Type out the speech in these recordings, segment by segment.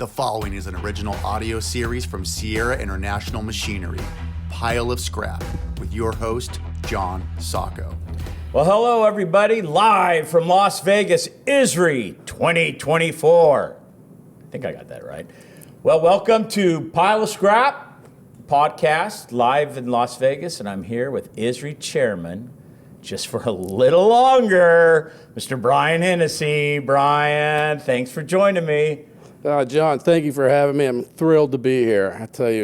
The following is an original audio series from Sierra International Machinery, Pile of Scrap, with your host, John Sacco. Well, hello, everybody. Live from Las Vegas, ISRI 2024. I think I got that right. Well, welcome to Pile of Scrap podcast, live in Las Vegas, and I'm here with ISRI Chairman, just for a little longer, Mr. Bryan Hennessy. Bryan, thanks for joining me. John, thank you for having me. I'm thrilled to be here. I tell you,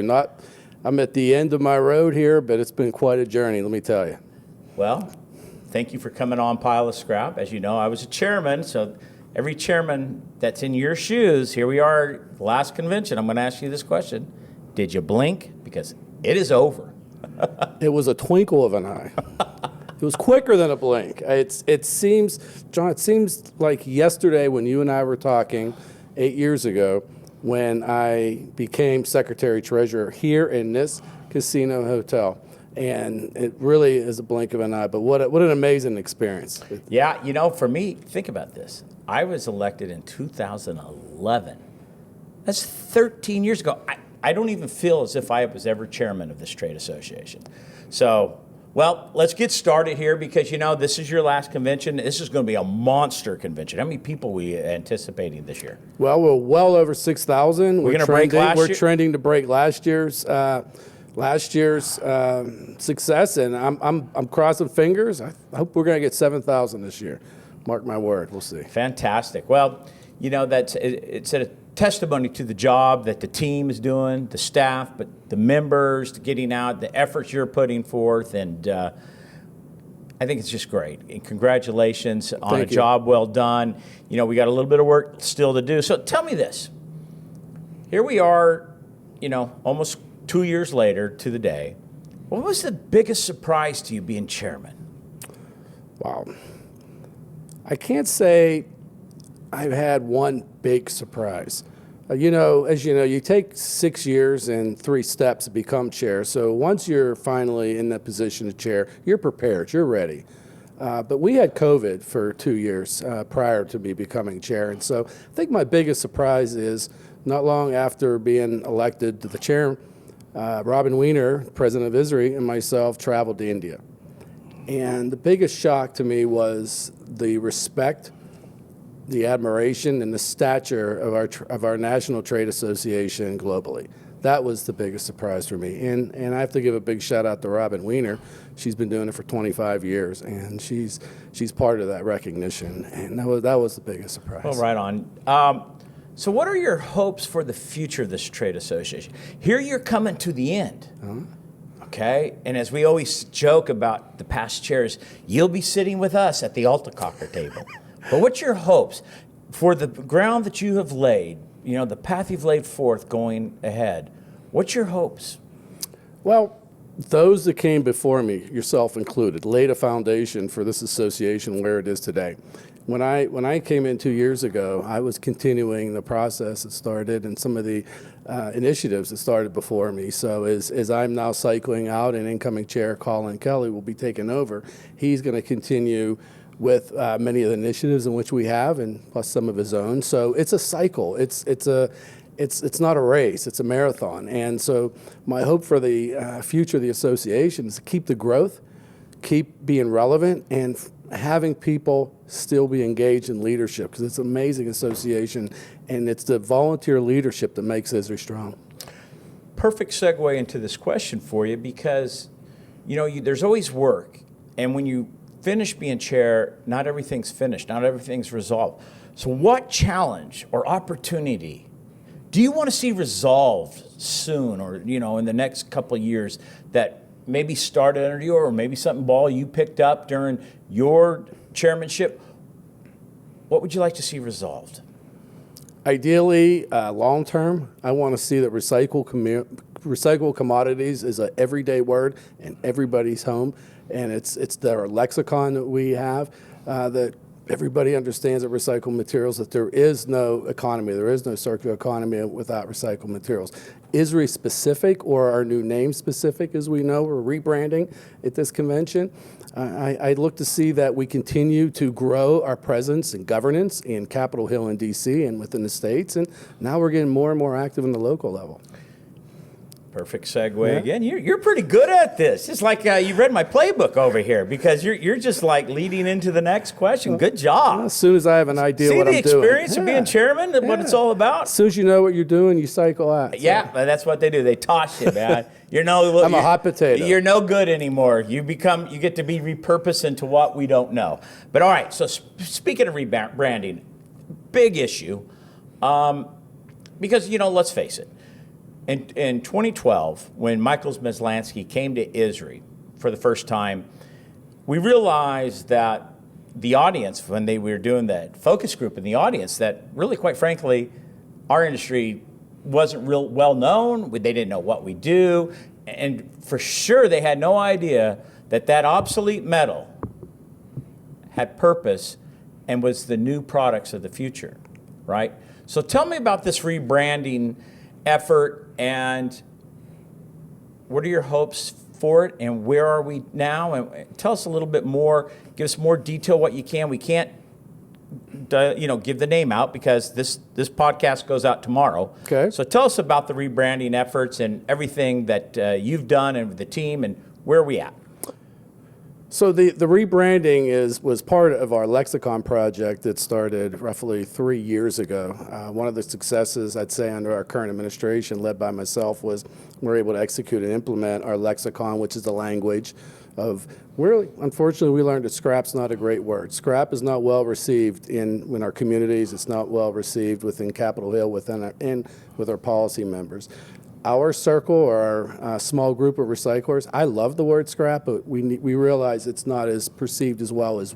I'm at the end of my road here, but it's been quite a journey, let me tell you. Well, thank you for coming on Pile of Scrap. As you know, I was a chairman, so every chairman that's in your shoes, here we are, last convention. I'm going to ask you this question. Did you blink? Because it is over. It was a twinkle of an eye. It was quicker than a blink. It seems, John, it seems like yesterday when you and I were talking 8 years ago when I became Secretary Treasurer here in this casino hotel. And it really is a blink of an eye, but what an amazing experience. Yeah, you know, for me, think about this. I was elected in 2011. That's 13 years ago. I don't even feel as if I was ever chairman of this trade association. So, well, let's get started here because, you know, this is your last convention. This is going to be a monster convention. How many people are we anticipating this year? Well, we're well over 6,000. We're going to break last year? We're trending to break last year's success, and I'm crossing fingers. I hope we're going to get 7,000 this year. Mark my word. We'll see. Fantastic. Well, you know, it's a testimony to the job that the team is doing, the staff, but the members, getting out, the efforts you're putting forth, and I think it's just great. And congratulations on a job well done. You know, we got a little bit of work still to do. So tell me this. Here we are, you know, almost 2 years later to the day. What was the biggest surprise to you being chairman? Wow. I can't say I've had one big surprise. As you know, you take 6 years and 3 steps to become chair. So once you're finally in that position of chair, you're prepared, you're ready. But we had COVID for 2 years prior to me becoming chair. And so I think my biggest surprise is not long after being elected to the chair, Robin Weiner, president of ISRI, and myself traveled to India. And the biggest shock to me was the respect, the admiration, and the stature of our National Trade Association globally. That was the biggest surprise for me. And I have to give a big shout out to Robin Weiner. She's been doing it for 25 years, and she's part of that recognition. And that was the biggest surprise. Well, right on. So what are your hopes for the future of this trade association? Here you're coming to the end, okay? And as we always joke about the past chairs, you'll be sitting with us at the Altacocker table. But what's your hopes for the ground that you have laid, you know, the path you've laid forth going ahead? What's your hopes? Well, those that came before me, yourself included, laid a foundation for this association where it is today. When I came in 2 years ago, I was continuing the process that started and some of the initiatives that started before me. So as I'm now cycling out and incoming chair Colin Kelly will be taking over, he's going to continue with many of the initiatives in which we have, and plus some of his own. So it's a cycle. It's not a race. It's a marathon. And so my hope for the future of the association is to keep the growth, keep being relevant, and having people still be engaged in leadership, because it's an amazing association, and it's the volunteer leadership that makes ISRI strong. Perfect segue into this question for you, because you know there's always work, and when you finish being chair, not everything's finished, not everything's resolved. So what challenge or opportunity do you want to see resolved soon, or you know in the next couple of years, that maybe started under you, or maybe something ball you picked up during your chairmanship? What would you like to see resolved? Ideally, long term, I want to see that recycled commodities is an everyday word in everybody's home, and it's their lexicon that we have. That everybody understands that recycled materials, that there is no economy, there is no circular economy without recycled materials. ISRI specific, or our new name specific, as we know, we're rebranding at this convention. I look to see that we continue to grow our presence and governance in Capitol Hill and DC and within the states, and now we're getting more and more active in the local level. Perfect segue again. You're pretty good at this. It's like you read my playbook over here, because you're just like leading into the next question. Good job. As soon as I have an idea what I'm doing. See the experience of being chairman, what it's all about? As soon as you know what you're doing, you cycle out. So. Yeah, that's what they do. They toss you, man. I'm a hot potato. You're no good anymore. You get to be repurposed into what we don't know. But all right, so speaking of rebranding, big issue, because let's face it. In 2012, when Michael Meslansky came to ISRI for the first time, we realized that the audience, when they were doing that focus group in the audience, that really, quite frankly, our industry wasn't real well known. They didn't know what we do. And for sure, they had no idea that obsolete metal had purpose and was the new products of the future, right? So tell me about this rebranding effort, and what are your hopes for it, and where are we now? And tell us a little bit more. Give us more detail what you can. We can't, give the name out, because this podcast goes out tomorrow. Okay. So tell us about the rebranding efforts and everything that you've done and the team, and where are we at? So the rebranding was part of our lexicon project that started roughly 3 years ago. One of the successes, I'd say, under our current administration, led by myself, was we were able to execute and implement our lexicon, which is the language of, unfortunately, we learned that scrap's not a great word. Scrap is not well received in our communities. It's not well received within Capitol Hill, with our policy members. Our circle, or our small group of recyclers, I love the word scrap, but we realize it's not as perceived as well as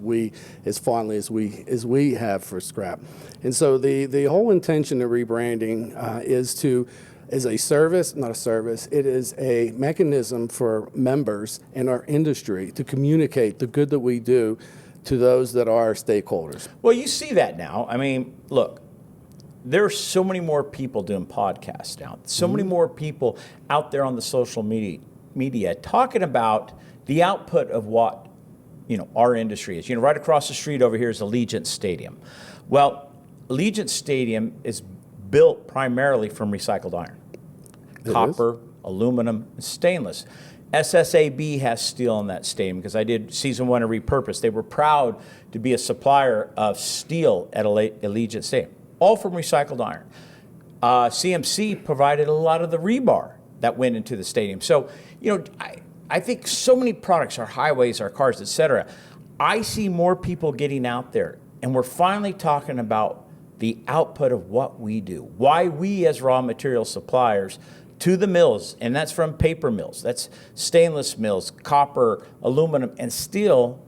fondly as we have for scrap. And so the whole intention of rebranding is a service, not a service. It is a mechanism for members in our industry to communicate the good that we do to those that are stakeholders. Well, you see that now. I mean, look. There are so many more people doing podcasts now. So many more people out there on the social media talking about the output of what our industry is. Right across the street over here is Allegiant Stadium. Well, Allegiant Stadium is built primarily from recycled iron, copper, aluminum, and stainless. SSAB has steel in that stadium, because I did season 1 of Repurpose. They were proud to be a supplier of steel at Allegiant Stadium. All from recycled iron. CMC provided a lot of the rebar that went into the stadium. So, I think so many products, our highways, our cars, et cetera, I see more people getting out there, and we're finally talking about the output of what we do. Why we, as raw material suppliers to the mills, and that's from paper mills, that's stainless mills, copper, aluminum, and steel,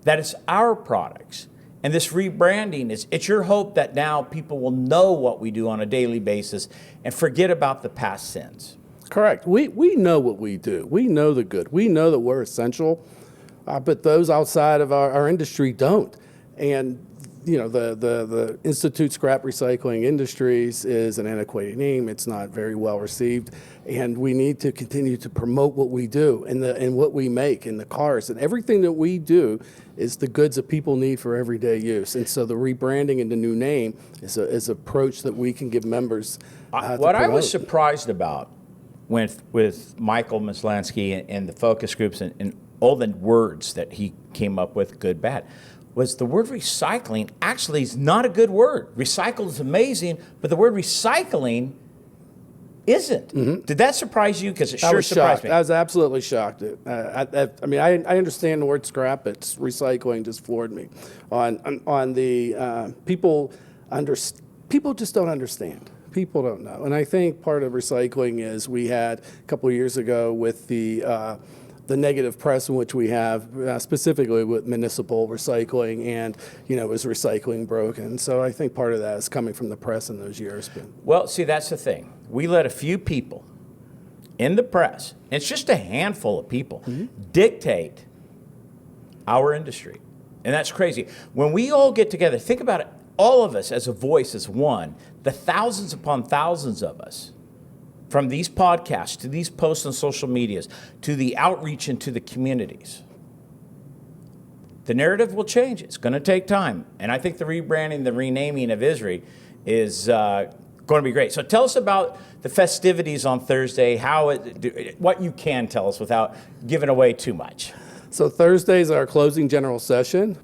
that it's our products. And this rebranding it's your hope that now people will know what we do on a daily basis and forget about the past sins. Correct. We know what we do. We know the good. We know that we're essential, but those outside of our industry don't. And the Institute Scrap Recycling Industries is an antiquated name. It's not very well received, and we need to continue to promote what we do and what we make in the cars, and everything that we do is the goods that people need for everyday use. And so the rebranding and the new name is an approach that we can give members. What I was surprised about with Michael Meslansky and the focus groups and all the words that he came up with, good, bad, was the word recycling actually is not a good word. Recycle is amazing, but the word recycling isn't. Mm-hmm. Did that surprise you? Because it sure surprised me. I was absolutely shocked. I understand the word scrap. It's recycling just floored me. On the people just don't understand. People don't know. And I think part of recycling is we had a couple of years ago with the negative press in which we have, specifically with municipal recycling, and is recycling broken? So I think part of that is coming from the press in those years. Well, see, that's the thing. We let a few people in the press, it's just a handful of people, dictate our industry. And that's crazy. When we all get together, think about it, all of us as a voice, as one, the thousands upon thousands of us, from these podcasts to these posts on social medias to the outreach into the communities. The narrative will change. It's going to take time. And I think the rebranding, the renaming of ISRI is going to be great. So tell us about the festivities on Thursday, what you can tell us without giving away too much. So Thursday's our closing general session.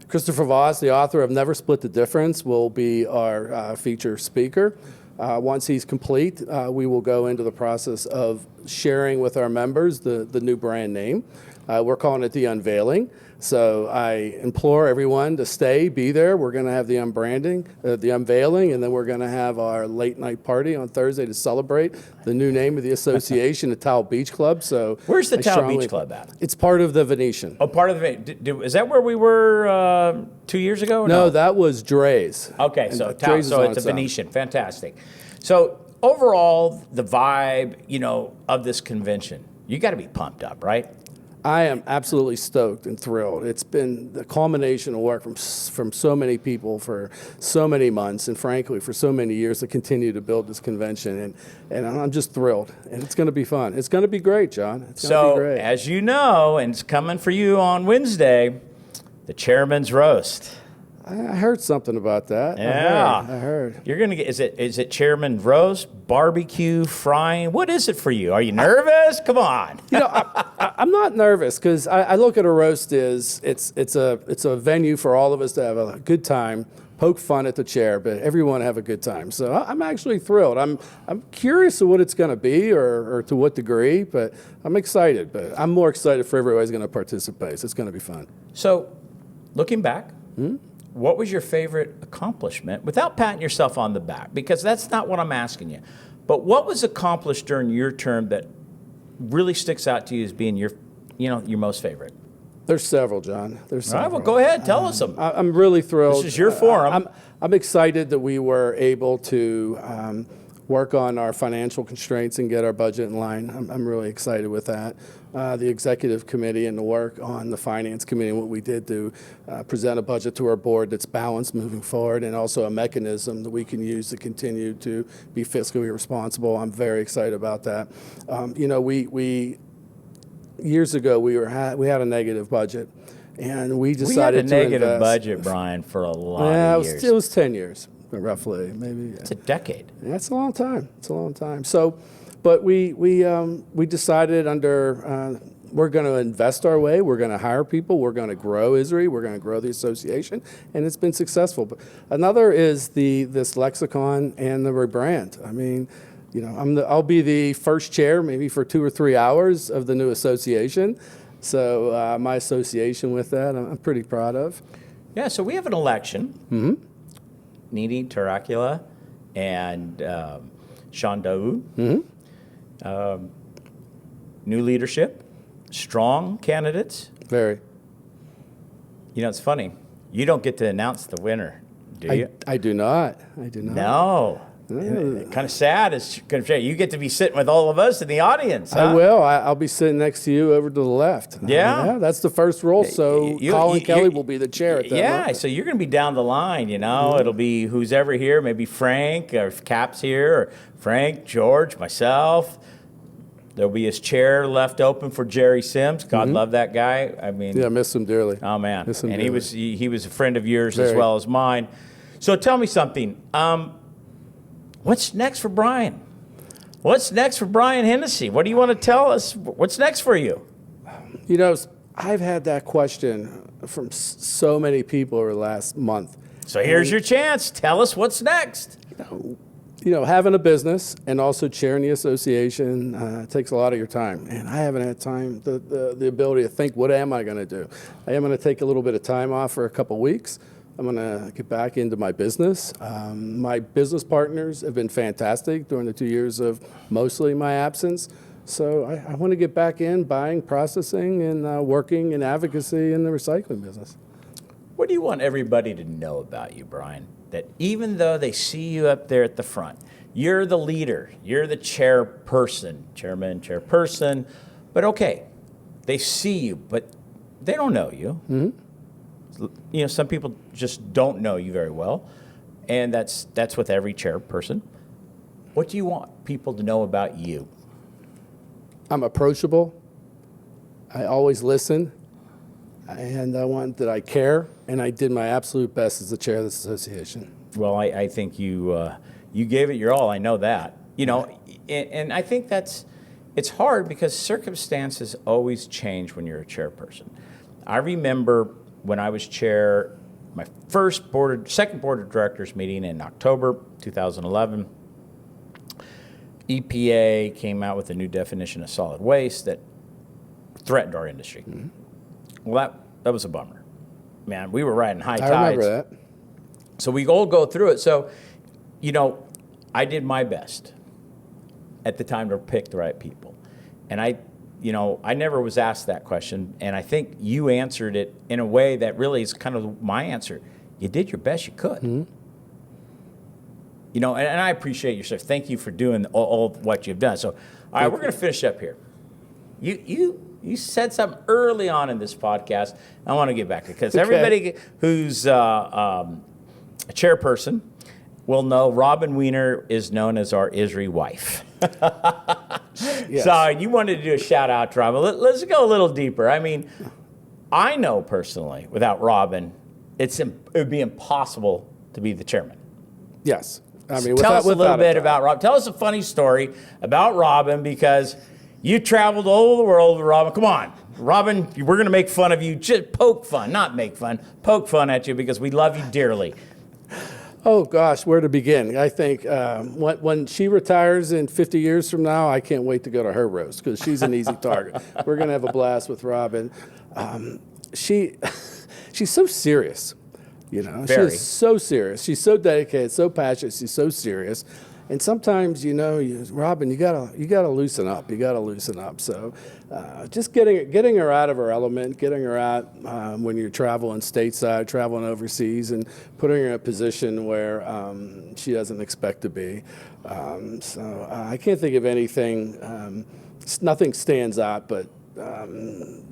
Christopher Voss, the author of Never Split the Difference, will be our feature speaker. Once he's complete, we will go into the process of sharing with our members the new brand name. We're calling it the unveiling. So I implore everyone to stay, be there. We're going to have the unbranding, the unveiling, and then we're going to have our late night party on Thursday to celebrate the new name of the association, the Towel Beach Club. So where's the Towel Beach Club at? It's part of the Venetian. Oh, part of the is that where we were 2 years ago? Or no, that was Dre's. Okay, And so Dre's so is it's a on its own. Venetian, fantastic. So overall, the vibe, of this convention, you got to be pumped up, right? I am absolutely stoked and thrilled. It's been the culmination of work from so many people for so many months, and frankly, for so many years to continue to build this convention. And I'm just thrilled. And it's going to be fun. It's going to be great, John. It's going to be great. As you know, and it's coming for you on Wednesday, the Chairman's Roast. I heard something about that. Yeah, I heard. You're gonna get. Is it Chairman Roast, barbecue, frying? What is it for you? Are you nervous? Come on. I'm not nervous because I look at a roast as it's a venue for all of us to have a good time, poke fun at the chair, but everyone have a good time. So I'm actually thrilled. I'm curious to what it's going to be or to what degree, but I'm excited. But I'm more excited for everybody who's going to participate. So it's going to be fun. So, looking back. What was your favorite accomplishment, without patting yourself on the back, because that's not what I'm asking you, but what was accomplished during your term that really sticks out to you as being your most favorite? There's several, John. There's several. All right, well, go ahead, tell us them. I'm really thrilled. This is your forum. I'm excited that we were able to work on our financial constraints and get our budget in line. I'm really excited with that. The executive committee and the work on the finance committee and what we did to present a budget to our board that's balanced moving forward, and also a mechanism that we can use to continue to be fiscally responsible. I'm very excited about that. We years ago we had a negative budget, and we decided to invest. We had a negative budget, Bryan, for a lot of years. It was 10 years, roughly, maybe. It's a decade. Yeah, it's a long time. It's a long time. So, but we decided we're going to invest our way. We're going to hire people. We're going to grow ISRI. We're going to grow the association, and it's been successful. But another is this lexicon and the rebrand. I mean, I'll be the first chair maybe for 2 or 3 hours of the new association. So my association with that, I'm pretty proud of. Yeah. So we have an election. Nini Tarakula and Sean Daoud. New leadership, strong candidates. Very. It's funny. You don't get to announce the winner, do you? I do not. I do not. No. Kind of sad. You get to be sitting with all of us in the audience. Huh? I will. I'll be sitting next to you over to the left. Yeah. That's the first role. So Colin Kelly will be the chair at that moment. So you're going to be down the line, It'll be who's ever here, maybe Frank, or if Cap's here, or Frank, George, myself. There'll be his chair left open for Jerry Sims. God love that guy. I mean, yeah, I miss him dearly. Oh man, Miss him and dearly. he was a friend of yours as Very. well as mine. So tell me something. What's next for Bryan? What's next for Bryan Hennessy? What do you want to tell us? What's next for you? I've had that question from so many people over the last month. So here's your chance. Tell us what's next. Having a business and also chairing the association takes a lot of your time. And I haven't had time, the ability to think, what am I going to do? I am going to take a little bit of time off for a couple weeks. I'm going to get back into my business. My business partners have been fantastic during the 2 years of mostly my absence. So I want to get back in buying, processing, and working in advocacy in the recycling business. What do you want everybody to know about you, Bryan? That even though they see you up there at the front, you're the leader, you're the chairperson, chairperson, but okay, they see you, but they don't know you. some people just don't know you very well, and that's with every chairperson. What do you want people to know about you? I'm approachable. I always listen, and I want that I care, and I did my absolute best as the chair of this association. Well, I think you gave it your all. I know that. And I think it's hard because circumstances always change when you're a chairperson. I remember when I was chair, my second board of directors meeting in October 2011. EPA came out with a new definition of solid waste that threatened our industry. Mm-hmm. Well, that was a bummer. Man, we were riding high tides. I remember that. So we all go through it. So, I did my best at the time to pick the right people. And I never was asked that question. And I think you answered it in a way that really is kind of my answer. You did your best you could. Mm-hmm. And I appreciate your service. Thank you for doing all of what you've done. So, all right, we're going to finish up here. You said something early on in this podcast. I want to get back to it because everybody who's a chairperson will know Robin Weiner is known as our ISRI wife. Yes. So you wanted to do a shout out to Robin. Let's go a little deeper. I mean, I know personally, without Robin, it would be impossible to be the chairman. Yes. I mean, tell us a little bit about Robin. Tell us a funny story about Robin because you traveled all over the world with Robin. Come on, Robin, we're going to make fun of you. Just poke fun, not make fun. Poke fun at you because we love you dearly. Oh, gosh, where to begin? I think when she retires in 50 years from now, I can't wait to go to her roast because she's an easy target. We're going to have a blast with Robin. She's so serious. Very. She's so serious. She's so dedicated, so passionate. She's so serious. And sometimes, Robin, you gotta loosen up. You gotta loosen up. So, just getting her out of her element, getting her out when you're traveling stateside, traveling overseas, and putting her in a position where she doesn't expect to be. So I can't think of anything. Nothing stands out, but.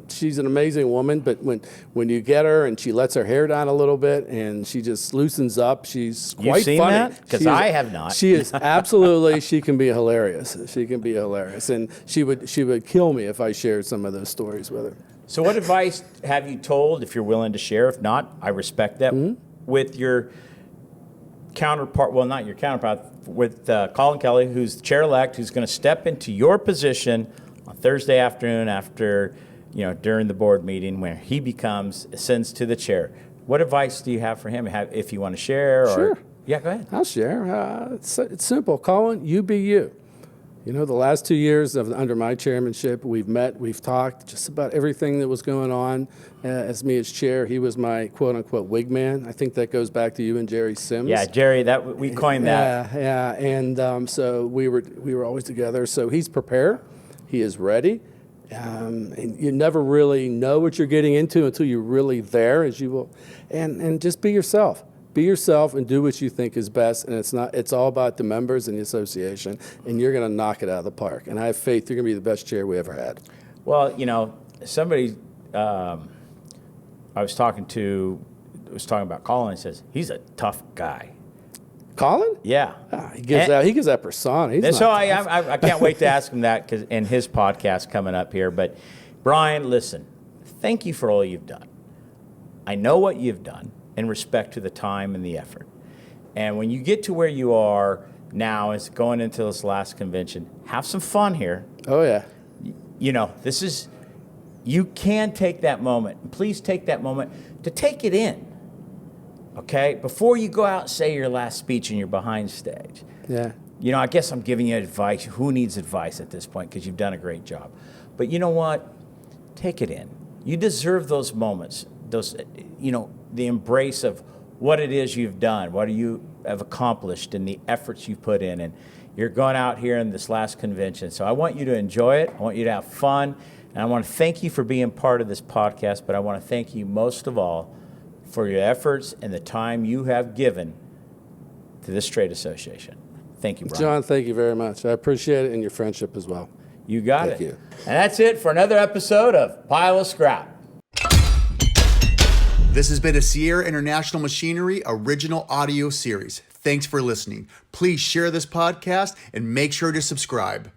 She's an amazing woman, but when you get her and she lets her hair down a little bit and she just loosens up, she's quite funny. You've seen that? Because I have not. She is absolutely. She can be hilarious. She can be hilarious, and she would kill me if I shared some of those stories with her. So, what advice have you told? If you're willing to share, if not, I respect that. Mm-hmm. With your counterpart, well, not your counterpart, with Colin Kelly, who's the chair-elect, who's going to step into your position on Thursday afternoon after, during the board meeting where he ascends to the chair. What advice do you have for him if you want to share? Sure. Yeah, go ahead. I'll share. It's simple. Colin, you be you. The last 2 years under my chairmanship, we've met, we've talked just about everything that was going on. As me as chair, he was my quote-unquote wig man. I think that goes back to you and Jerry Sims. Yeah, Jerry, we coined that. Yeah. And so we were always together. So he's prepared. He is ready. And you never really know what you're getting into until you're really there, as you will. And just be yourself. Be yourself and do what you think is best. And it's all about the members and the association. And you're going to knock it out of the park. And I have faith you're going to be the best chair we ever had. Well, somebody I was talking about Colin. He says he's a tough guy. Colin? Yeah. He gives that persona. He's so I can't wait to ask him that in his podcast coming up here. But Bryan, listen, thank you for all you've done. I know what you've done in respect to the time and the effort. And when you get to where you are now, is going into this last convention, have some fun here. Oh, yeah. You can take that moment. Please take that moment to take it in. Okay, before you go out and say your last speech and you're behind stage. Yeah. I guess I'm giving you advice. Who needs advice at this point? Because you've done a great job. But you know what? Take it in. You deserve those moments. The embrace of what it is you've done, what you have accomplished, and the efforts you've put in. And you're going out here in this last convention. So I want you to enjoy it. I want you to have fun. And I want to thank you for being part of this podcast. But I want to thank you most of all for your efforts and the time you have given to this trade association. Thank you, Bryan. John, thank you very much. I appreciate it and your friendship as well. You got it. Thank you. And that's it for another episode of Pile of Scrap. This has been a Sierra International Machinery original audio series. Thanks for listening. Please share this podcast and make sure to subscribe.